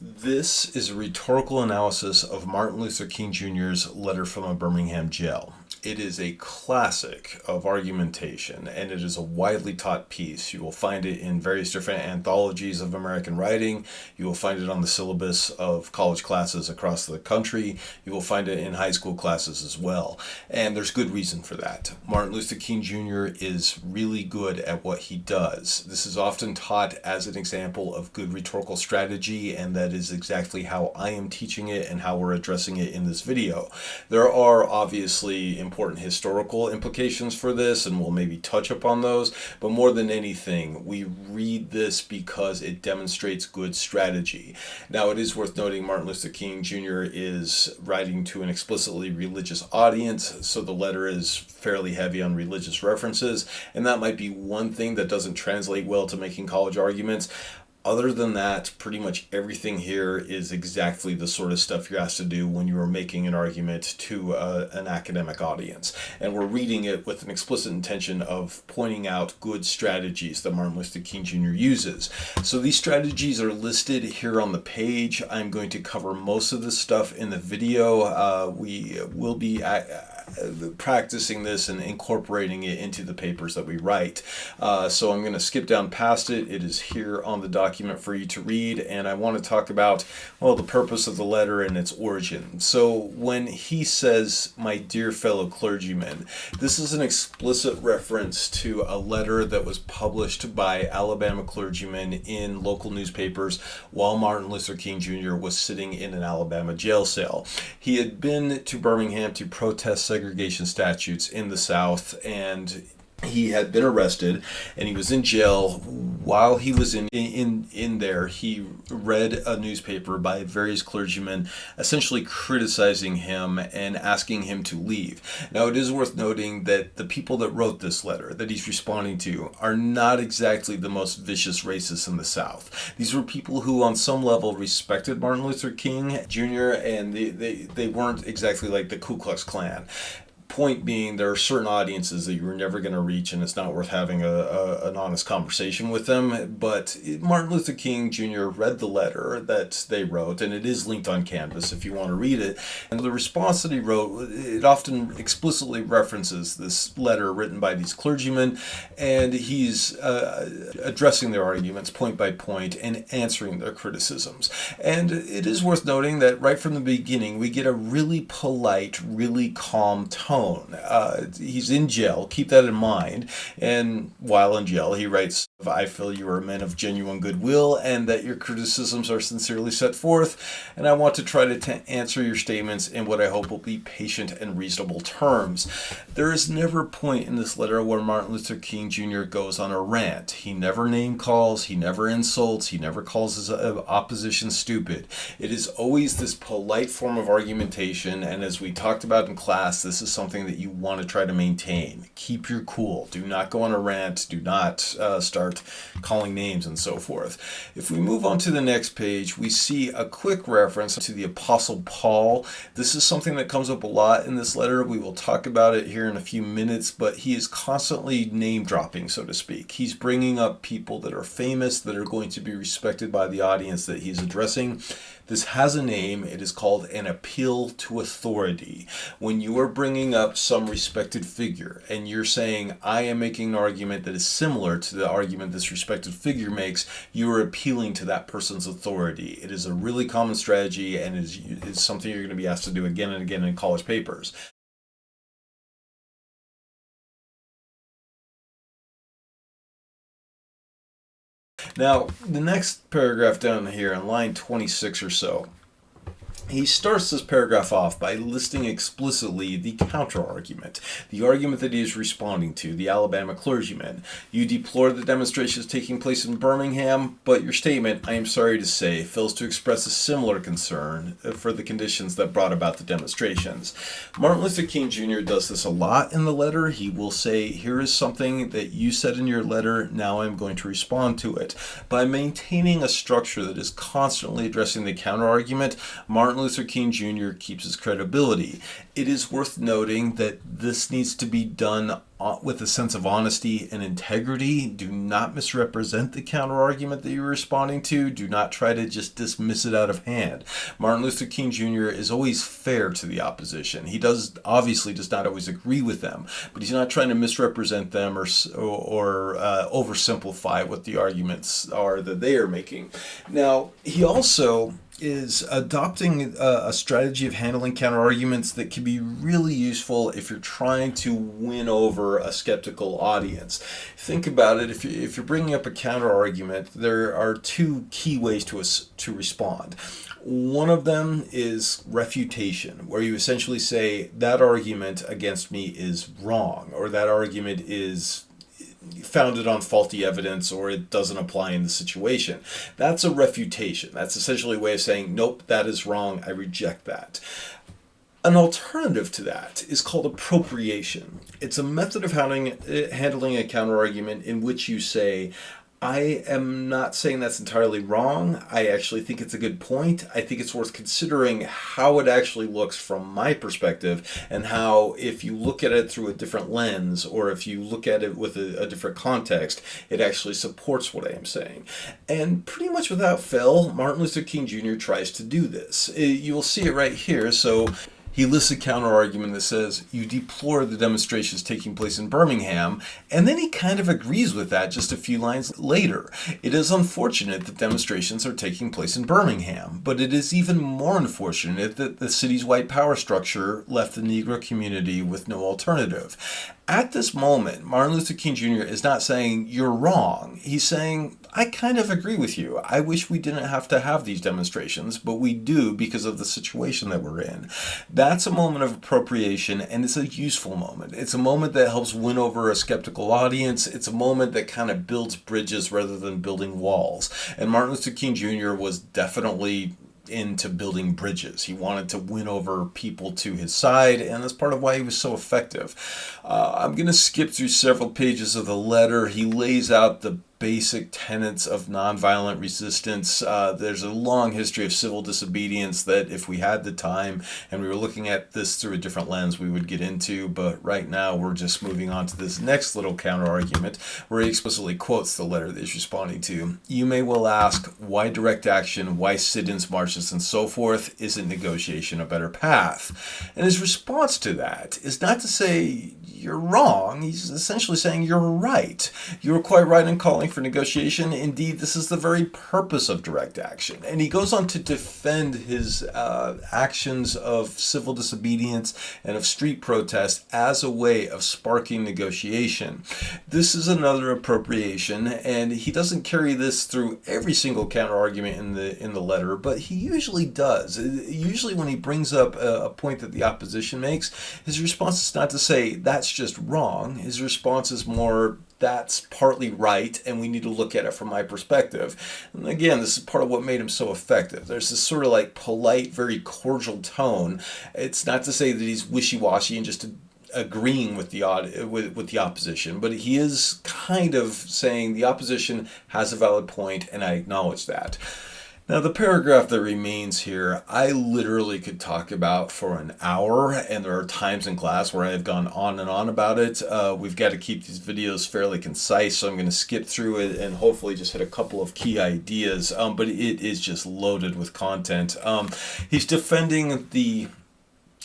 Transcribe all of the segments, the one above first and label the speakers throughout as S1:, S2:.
S1: This is a rhetorical analysis of Martin Luther King Jr.'s letter from a Birmingham jail. It is a classic of argumentation, and it is a widely taught piece. You will find it in various different anthologies of American writing. You will find it on the syllabus of college classes across the country. You will find it in high school classes as well. And there's good reason for that. Martin Luther King Jr. is really good at what he does. This is often taught as an example of good rhetorical strategy, and that is exactly how I am teaching it and how we're addressing it in this video. There are obviously important historical implications for this, and we'll maybe touch upon those, but more than anything, we read this because it demonstrates good strategy. Now, it is worth noting Martin Luther King Jr. is writing to an explicitly religious audience, so the letter is fairly heavy on religious references, and that might be one thing that doesn't translate well to making college arguments. Other than that, pretty much everything here is exactly the sort of stuff you're asked to do when you are making an argument to an academic audience. And we're reading it with an explicit intention of pointing out good strategies that Martin Luther King Jr. uses. So these strategies are listed here on the page. I'm going to cover most of this stuff in the video. We will be practicing this and incorporating it into the papers that we write. So I'm going to skip down past it. It is here on the document for you to read, and I want to talk about, well, the purpose of the letter and its origin. So when he says, "My dear fellow clergymen," this is an explicit reference to a letter that was published by Alabama clergymen in local newspapers while Martin Luther King Jr. was sitting in an Alabama jail cell. He had been to Birmingham to protest segregation statutes in the South, and he had been arrested and he was in jail. While he was in there, he read a newspaper by various clergymen essentially criticizing him and asking him to leave. Now, it is worth noting that the people that wrote this letter that he's responding to are not exactly the most vicious racists in the South. These were people who on some level respected Martin Luther King Jr. and they weren't exactly like the Ku Klux Klan. Point being, there are certain audiences that you're never going to reach, and it's not worth having an honest conversation with them. But Martin Luther King Jr. read the letter that they wrote, and it is linked on Canvas if you want to read it. And the response that he wrote, it often explicitly references this letter written by these clergymen, and he's addressing their arguments point by point and answering their criticisms. And it is worth noting that right from the beginning, we get a really polite, really calm tone. He's in jail, keep that in mind, and while in jail he writes, "I feel you are men of genuine goodwill and that your criticisms are sincerely set forth, and I want to try to answer your statements in what I hope will be patient and reasonable terms." There is never a point in this letter where Martin Luther King Jr. goes on a rant. He never name calls, he never insults, he never calls his opposition stupid. It is always this polite form of argumentation, and as we talked about in class, this is something that you want to try to maintain. Keep your cool. Do not go on a rant. Do not start calling names and so forth. If we move on to the next page, we see a quick reference to the Apostle Paul. This is something that comes up a lot in this letter. We will talk about it here in a few minutes, but he is constantly name dropping, so to speak. He's bringing up people that are famous, that are going to be respected by the audience that he's addressing. This has a name. It is called an appeal to authority. When you are bringing up some respected figure and you're saying, "I am making an argument that is similar to the argument this respected figure makes," you are appealing to that person's authority. It is a really common strategy, and it's something you're going to be asked to do again and again in college papers. Now, the next paragraph down here on line 26 or so, he starts this paragraph off by listing explicitly the counter-argument, the argument that he is responding to, the Alabama clergyman. "You deplore the demonstrations taking place in Birmingham, but your statement, I am sorry to say, fails to express a similar concern for the conditions that brought about the demonstrations." Martin Luther King Jr. does this a lot in the letter. He will say, "Here is something that you said in your letter, now I'm going to respond to it." By maintaining a structure that is constantly addressing the counter-argument, Martin Luther King Jr. keeps his credibility. It is worth noting that this needs to be done with a sense of honesty and integrity. Do not misrepresent the counter-argument that you're responding to. Do not try to just dismiss it out of hand. Martin Luther King Jr. is always fair to the opposition. He obviously does not always agree with them, but he's not trying to misrepresent them or oversimplify what the arguments are that they are making. Now, he also is adopting a strategy of handling counter-arguments that can be really useful if you're trying to win over a skeptical audience. Think about it. If you're bringing up a counter-argument, there are two key ways to respond. One of them is refutation, where you essentially say that argument against me is wrong, or that argument is founded on faulty evidence, or it doesn't apply in the situation. That's a refutation. That's essentially a way of saying, nope, that is wrong. I reject that. An alternative to that is called appropriation. It's a method of handling a counterargument in which you say, I am not saying that's entirely wrong. I actually think it's a good point. I think it's worth considering how it actually looks from my perspective, and how if you look at it through a different lens, or if you look at it with a different context, it actually supports what I am saying. And pretty much without fail, Martin Luther King Jr. tries to do this. You will see it right here. So he lists a counter-argument that says, you deplore the demonstrations taking place in Birmingham, and then he kind of agrees with that just a few lines later. It is unfortunate that demonstrations are taking place in Birmingham, but it is even more unfortunate that the city's white power structure left the Negro community with no alternative. At this moment, Martin Luther King Jr. is not saying, you're wrong. He's saying, I kind of agree with you. I wish we didn't have to have these demonstrations, but we do because of the situation that we're in. That's a moment of appropriation, and it's a useful moment. It's a moment that helps win over a skeptical audience. It's a moment that kind of builds bridges rather than building walls. And Martin Luther King Jr. was definitely into building bridges. He wanted to win over people to his side, and that's part of why he was so effective. I'm going to skip through several pages of the letter. He lays out the basic tenets of nonviolent resistance. There's a long history of civil disobedience that if we had the time and we were looking at this through a different lens, we would get into, but right now we're just moving on to this next little counter-argument where he explicitly quotes the letter that he's responding to. You may well ask, why direct action, why sit-ins, marches, and so forth? Isn't negotiation a better path? And his response to that is not to say you're wrong. He's essentially saying you're right. You were quite right in calling for negotiation. Indeed, this is the very purpose of direct action. And he goes on to defend his actions of civil disobedience and of street protest as a way of sparking negotiation. This is another appropriation, and he doesn't carry this through every single counter-argument in the letter, but he usually does. Usually when he brings up a point that the opposition makes, his response is not to say, that's just wrong. His response is more, that's partly right, and we need to look at it from my perspective. And again, this is part of what made him so effective. There's this sort of like polite, very cordial tone. It's not to say that he's wishy-washy and just agreeing with the opposition, but he is kind of saying the opposition has a valid point, and I acknowledge that. Now, the paragraph that remains here, I literally could talk about for an hour, and there are times in class where I've gone on and on about it. We've got to keep these videos fairly concise, so I'm going to skip through it and hopefully just hit a couple of key ideas, but it is just loaded with content. He's defending the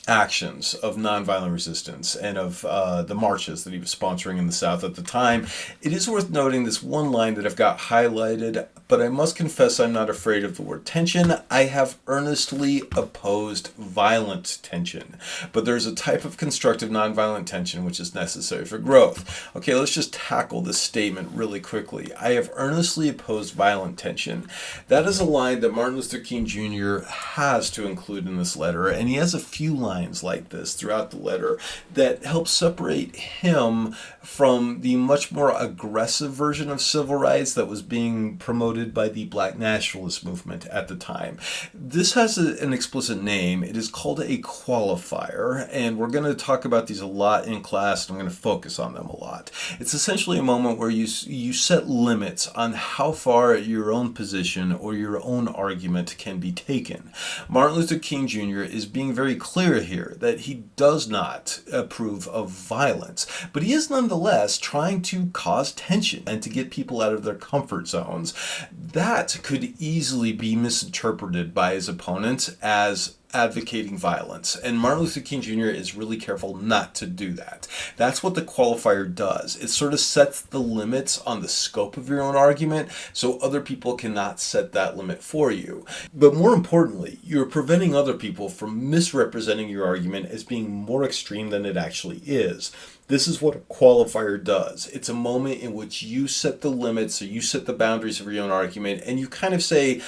S1: actions of nonviolent resistance and of the marches that he was sponsoring in the South at the time. It is worth noting this one line that I've got highlighted, but I must confess I'm not afraid of the word tension. I have earnestly opposed violent tension, but there's a type of constructive nonviolent tension which is necessary for growth. Okay, let's just tackle this statement really quickly. I have earnestly opposed violent tension. That is a line that Martin Luther King Jr. has to include in this letter, and he has a few lines lines like this throughout the letter that help separate him from the much more aggressive version of civil rights that was being promoted by the Black nationalist movement at the time. This has an explicit name. It is called a qualifier, and we're going to talk about these a lot in class, and I'm going to focus on them a lot. It's essentially a moment where you set limits on how far your own position or your own argument can be taken. Martin Luther King Jr. is being very clear here that he does not approve of violence, but he is nonetheless trying to cause tension and to get people out of their comfort zones. That could easily be misinterpreted by his opponents as advocating violence, and Martin Luther King Jr. is really careful not to do that. That's what the qualifier does. It sort of sets the limits on the scope of your own argument so other people cannot set that limit for you. But more importantly, you're preventing other people from misrepresenting your argument as being more extreme than it actually is. This is what a qualifier does. It's a moment in which you set the limits, or you set the boundaries of your own argument, and you kind of say,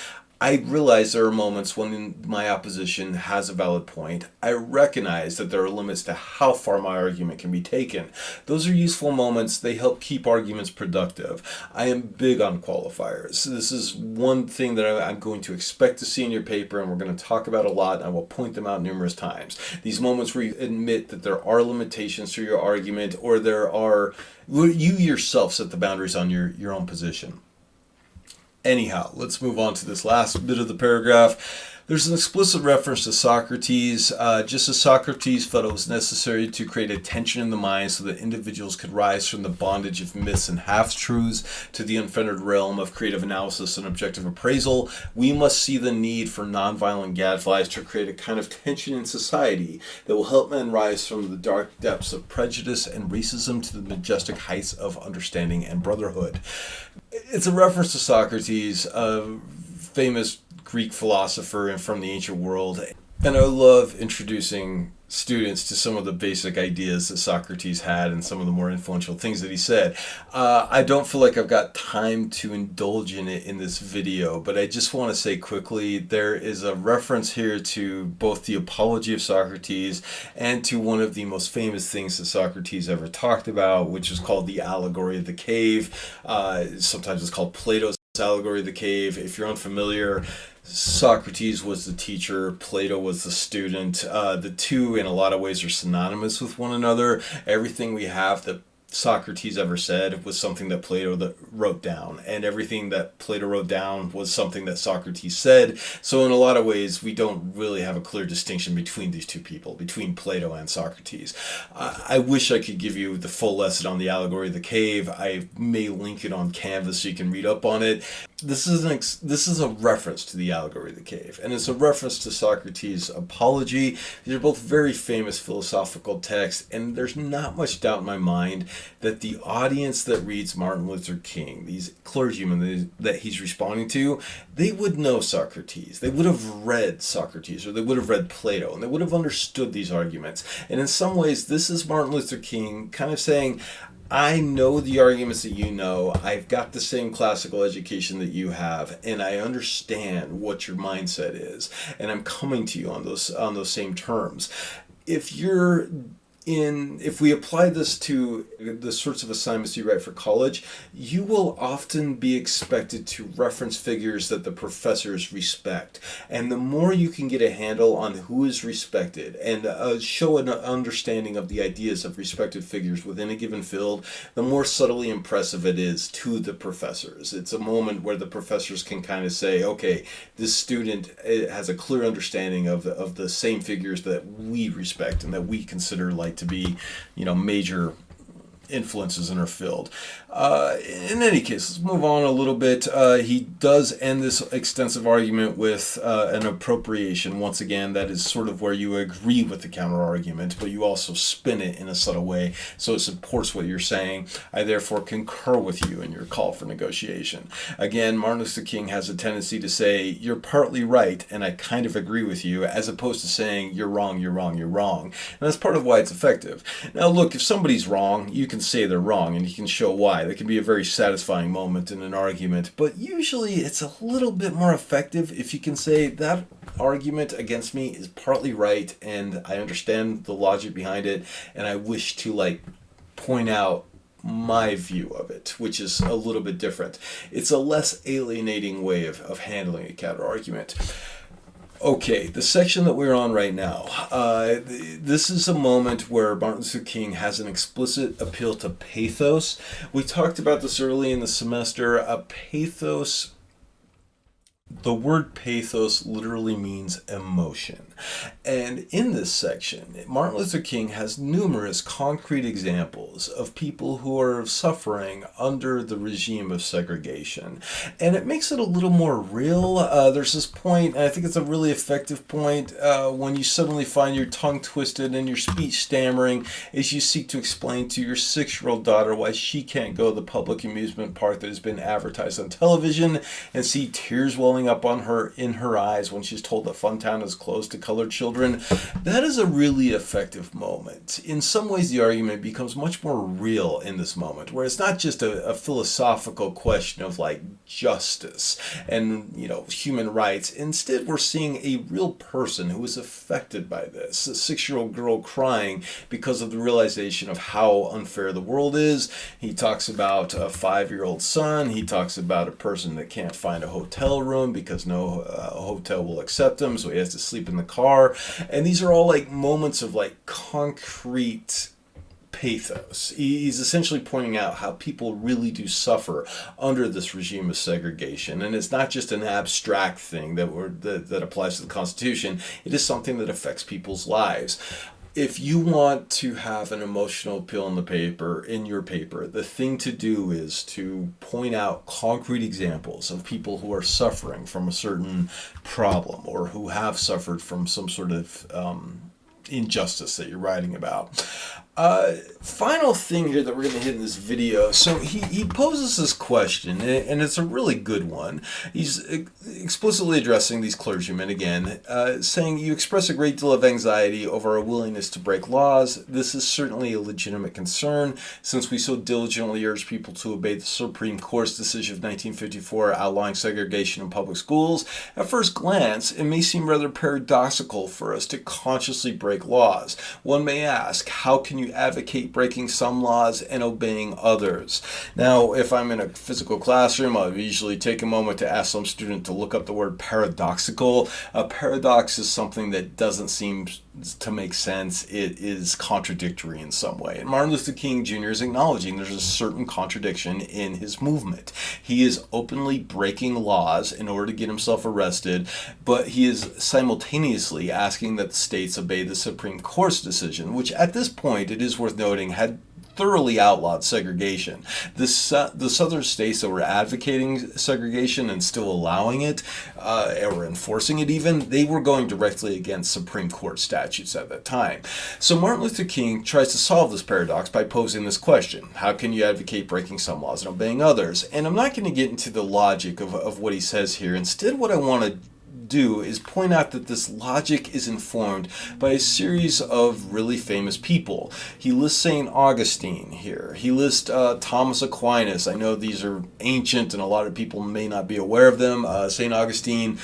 S1: I realize there are moments when my opposition has a valid point. I recognize that there are limits to how far my argument can be taken. Those are useful moments. They help keep arguments productive. I am big on qualifiers. This is one thing that I'm going to expect to see in your paper, and we're going to talk about a lot, and I will point them out numerous times. These moments where you admit that there are limitations to your argument, or you yourself set the boundaries on your own position. Anyhow, let's move on to this last bit of the paragraph. There's an explicit reference to Socrates. Just as Socrates felt it was necessary to create a tension in the mind so that individuals could rise from the bondage of myths and half-truths to the unfettered realm of creative analysis and objective appraisal, we must see the need for nonviolent gadflies to create a kind of tension in society that will help men rise from the dark depths of prejudice and racism to the majestic heights of understanding and brotherhood. It's a reference to Socrates, a famous Greek philosopher from the ancient world. And I love introducing students to some of the basic ideas that Socrates had and some of the more influential things that he said. I don't feel like I've got time to indulge in it in this video, but I just want to say quickly, there is a reference here to both the Apology of Socrates and to one of the most famous things that Socrates ever talked about, which is called the Allegory of the Cave. Sometimes it's called Plato's Allegory of the Cave. If you're unfamiliar, Socrates was the teacher, Plato was the student. The two, in a lot of ways, are synonymous with one another. Everything we have that Socrates ever said was something that Plato wrote down, and everything that Plato wrote down was something that Socrates said. So in a lot of ways, we don't really have a clear distinction between these two people, between Plato and Socrates. I wish I could give you the full lesson on the Allegory of the Cave. I may link it on Canvas so you can read up on it. This is a reference to the Allegory of the Cave, and it's a reference to Socrates' Apology. These are both very famous philosophical texts, and there's not much doubt in my mind that the audience that reads Martin Luther King, these clergymen that he's responding to, they would know Socrates. They would have read Socrates, or they would have read Plato, and they would have understood these arguments. And in some ways, this is Martin Luther King kind of saying, I know the arguments that you know, I've got the same classical education that you have, and I understand what your mindset is, and I'm coming to you on those same terms. If we apply this to the sorts of assignments you write for college, you will often be expected to reference figures that the professors respect. And the more you can get a handle on who is respected and show an understanding of the ideas of respected figures within a given field, the more subtly impressive it is to the professors. It's a moment where the professors can kind of say, okay, this student has a clear understanding of the same figures that we respect and that we consider like to be, major influences in our field. In any case, let's move on a little bit. He does end this extensive argument with an appropriation. Once again, that is sort of where you agree with the counter argument, but you also spin it in a subtle way so it supports what you're saying. I therefore concur with you in your call for negotiation. Again, Martin Luther King has a tendency to say, you're partly right, and I kind of agree with you, as opposed to saying, you're wrong, you're wrong, you're wrong. And that's part of why it's effective. Now, look, if somebody's wrong, you can say they're wrong, and you can show why. That can be a very satisfying moment in an argument, but usually it's a little bit more effective if you can say that argument against me is partly right, and I understand the logic behind it, and I wish to like point out my view of it, which is a little bit different. It's a less alienating way of handling a counter argument. Okay, the section that we're on right now, this is a moment where Martin Luther King has an explicit appeal to pathos. We talked about this early in the semester. Pathos, the word pathos literally means emotion. And in this section, Martin Luther King has numerous concrete examples of people who are suffering under the regime of segregation. And it makes it a little more real. There's this point, and I think it's a really effective point, when you suddenly find your tongue twisted and your speech stammering as you seek to explain to your 6-year-old daughter why she can't go to the public amusement park that has been advertised on television, and see tears welling up on her in her eyes when she's told that Funtown is closed to colored children. That is a really effective moment. In some ways, the argument becomes much more real in this moment, where it's not just a philosophical question of like justice and, you know, human rights. Instead, we're seeing a real person who is affected by this, a 6-year-old girl crying because of the realization of how unfair the world is. He talks about a 5-year-old son. He talks about a person that can't find a hotel room because no hotel will accept him, so he has to sleep in the car. And these are all like moments of like concrete pathos. He's essentially pointing out how people really do suffer under this regime of segregation, and it's not just an abstract thing that applies to the Constitution. It is something that affects people's lives. If you want to have an emotional appeal in your paper, the thing to do is to point out concrete examples of people who are suffering from a certain problem or who have suffered from some sort of injustice that you're writing about. Final thing here that we're going to hit in this video. So he poses this question, and it's a really good one. He's explicitly addressing these clergymen again, saying, "You express a great deal of anxiety over our willingness to break laws. This is certainly a legitimate concern, since we so diligently urge people to obey the Supreme Court's decision of 1954 outlawing segregation in public schools. At first glance, it may seem rather paradoxical for us to consciously break laws. One may ask, how can you advocate breaking some laws and obeying others?" Now, if I'm in a physical classroom, I'll usually take a moment to ask some student to look up the word paradoxical. A paradox is something that doesn't seem to make sense. It is contradictory in some way. And Martin Luther King Jr. is acknowledging there's a certain contradiction in his movement. He is openly breaking laws in order to get himself arrested, but he is simultaneously asking that the states obey the Supreme Court's decision, which at this point, it is worth noting, had thoroughly outlawed segregation. The southern states that were advocating segregation and still allowing it, or enforcing it even, they were going directly against Supreme Court statutes at that time. So Martin Luther King tries to solve this paradox by posing this question: how can you advocate breaking some laws and obeying others? And I'm not going to get into the logic of what he says here. Instead, what I want to do is point out that this logic is informed by a series of really famous people. He lists St. Augustine here. He lists Thomas Aquinas. I know these are ancient and a lot of people may not be aware of them. St. Augustine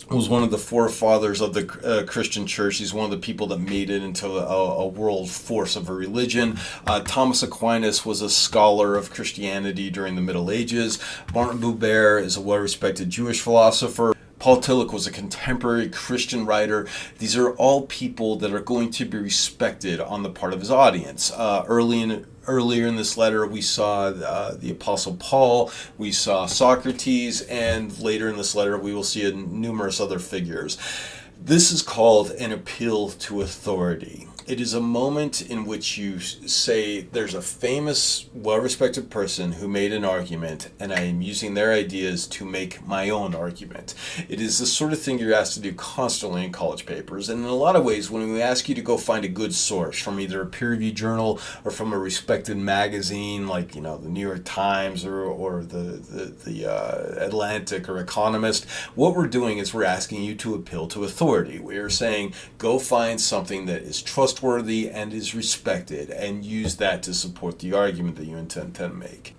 S1: was one of the forefathers of the Christian church. He's one of the people that made it into a world force of a religion. Thomas Aquinas was a scholar of Christianity during the Middle Ages. Martin Buber is a well-respected Jewish philosopher. Paul Tillich was a contemporary Christian writer. These are all people that are going to be respected on the part of his audience. Earlier in this letter, we saw the Apostle Paul, we saw Socrates, and later in this letter, we will see numerous other figures. This is called an appeal to authority. It is a moment in which you say there's a famous, well-respected person who made an argument, and I am using their ideas to make my own argument. It is the sort of thing you're asked to do constantly in college papers, and in a lot of ways, when we ask you to go find a good source from either a peer-reviewed journal or from a respected magazine like, you know, the New York Times or the Atlantic or Economist, what we're doing is we're asking you to appeal to authority. We are saying, go find something that is trustworthy and is respected, and use that to support the argument that you intend to make.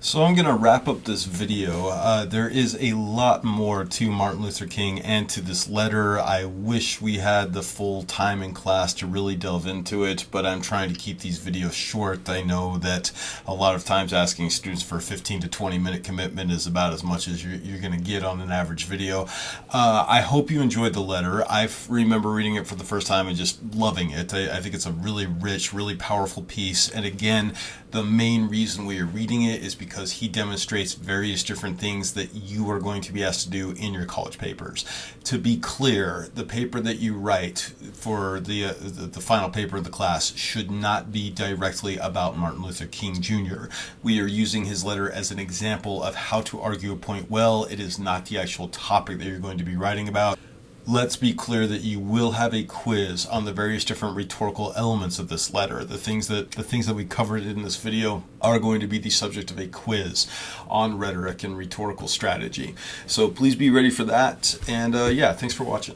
S1: So I'm going to wrap up this video. There is a lot more to Martin Luther King and to this letter. I wish we had the full time in class to really delve into it, but I'm trying to keep these videos short. I know that a lot of times asking students for a 15 to 20 minute commitment is about as much as you're going to get on an average video. I hope you enjoyed the letter. I remember reading it for the first time and just loving it. I think it's a really rich, really powerful piece. And again, the main reason we are reading it is because he demonstrates various different things that you are going to be asked to do in your college papers. To be clear, the paper that you write for the final paper of the class should not be directly about Martin Luther King Jr. We are using his letter as an example of how to argue a point well. It is not the actual topic that you're going to be writing about. Let's be clear that you will have a quiz on the various different rhetorical elements of this letter. The things that we covered in this video are going to be the subject of a quiz on rhetoric and rhetorical strategy. So please be ready for that. And yeah, thanks for watching.